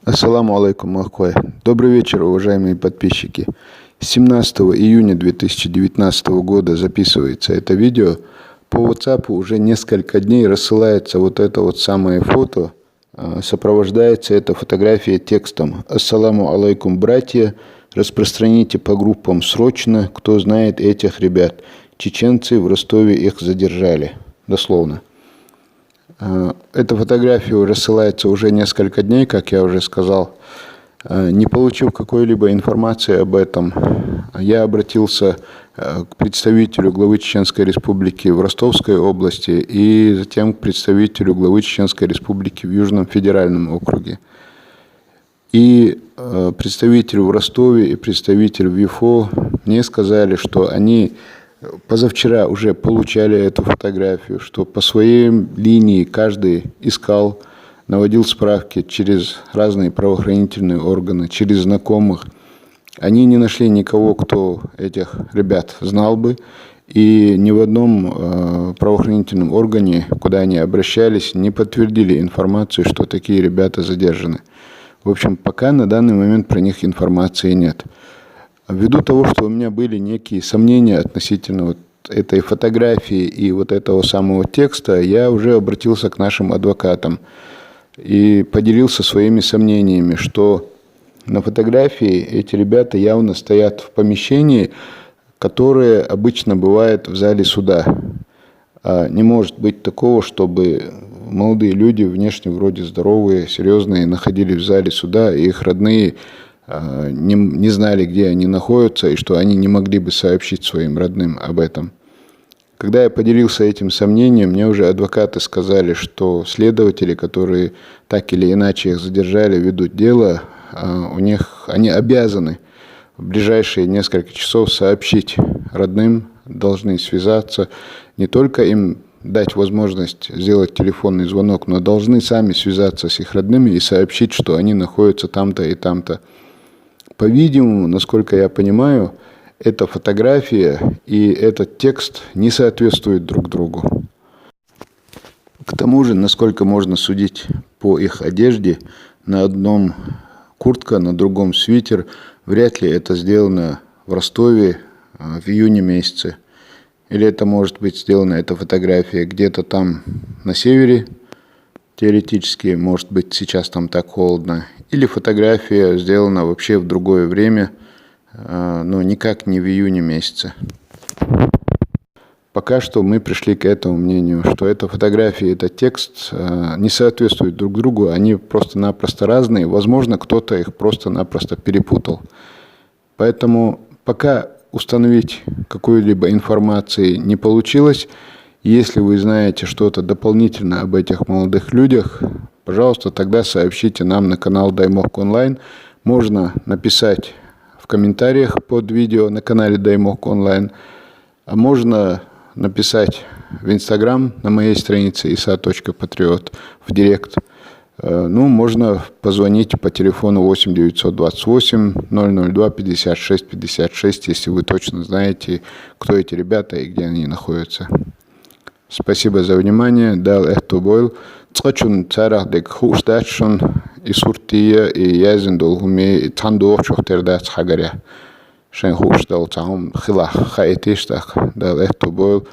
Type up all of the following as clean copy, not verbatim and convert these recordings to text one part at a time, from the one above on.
Ассаламу алейкум, махкой. Добрый вечер, уважаемые подписчики. 17 июня 2019 года записывается это видео. По WhatsApp уже несколько дней рассылается вот это вот самое фото. Сопровождается эта фотография текстом: «Ассаламу алейкум, братья. Распространите по группам срочно, кто знает этих ребят. Чеченцы в Ростове их задержали». Дословно. Эта фотография рассылается уже несколько дней, как я уже сказал. Не получив какой-либо информации об этом, я обратился к представителю главы Чеченской Республики в Ростовской области и затем к представителю главы Чеченской Республики в Южном федеральном округе. И представитель в Ростове и представитель в ЮФО мне сказали, что они позавчера уже получали эту фотографию, что по своей линии каждый искал, наводил справки через разные правоохранительные органы, через знакомых. Они не нашли никого, кто этих ребят знал бы, и ни в одном правоохранительном органе, куда они обращались, не подтвердили информацию, что такие ребята задержаны. В общем, пока на данный момент про них информации нет. Ввиду того, что у меня были некие сомнения относительно вот этой фотографии и вот этого самого текста, я уже обратился к нашим адвокатам и поделился своими сомнениями, что на фотографии эти ребята явно стоят в помещении, которое обычно бывает в зале суда. Не может быть такого, чтобы молодые люди, внешне вроде здоровые, серьезные, находились в зале суда, и их родные не знали, где они находятся, и что они не могли бы сообщить своим родным об этом. Когда я поделился этим сомнением, мне уже адвокаты сказали, что следователи, которые так или иначе их задержали, ведут дело, они обязаны в ближайшие несколько часов сообщить родным, должны связаться, не только им дать возможность сделать телефонный звонок, но должны сами связаться с их родными и сообщить, что они находятся там-то и там-то. По-видимому, насколько я понимаю, эта фотография и этот текст не соответствуют друг другу. К тому же, насколько можно судить по их одежде, на одном куртка, на другом свитер, вряд ли это сделано в Ростове в июне месяце. Или это может быть сделана эта фотография где-то там на севере, теоретически, может быть, сейчас там так холодно. Или фотография сделана вообще в другое время, но никак не в июне месяце. Пока что мы пришли к этому мнению, что эта фотография и этот текст не соответствуют друг другу, они просто-напросто разные. Возможно, кто-то их просто-напросто перепутал. Поэтому пока установить какую-либо информацию не получилось. Если вы знаете что-то дополнительно об этих молодых людях, пожалуйста, тогда сообщите нам на канал Даймок Онлайн. Можно написать в комментариях под видео на канале Даймок Онлайн, а можно написать в Инстаграм на моей странице isa.patriot в директ. Можно позвонить по телефону 8 928 002 56 56, если вы точно знаете, кто эти ребята и где они находятся. Спасибо за внимание. Дал это был. Цачун царах дек хустачун и суртия и язен долгуми тандух чухтердат хагаря. Шен хустал цаум хила хаетиштах. Дал это был.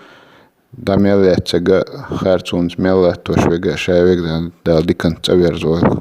Дамел яцега харцун смела тошвега шавег дал дикан цаверзол.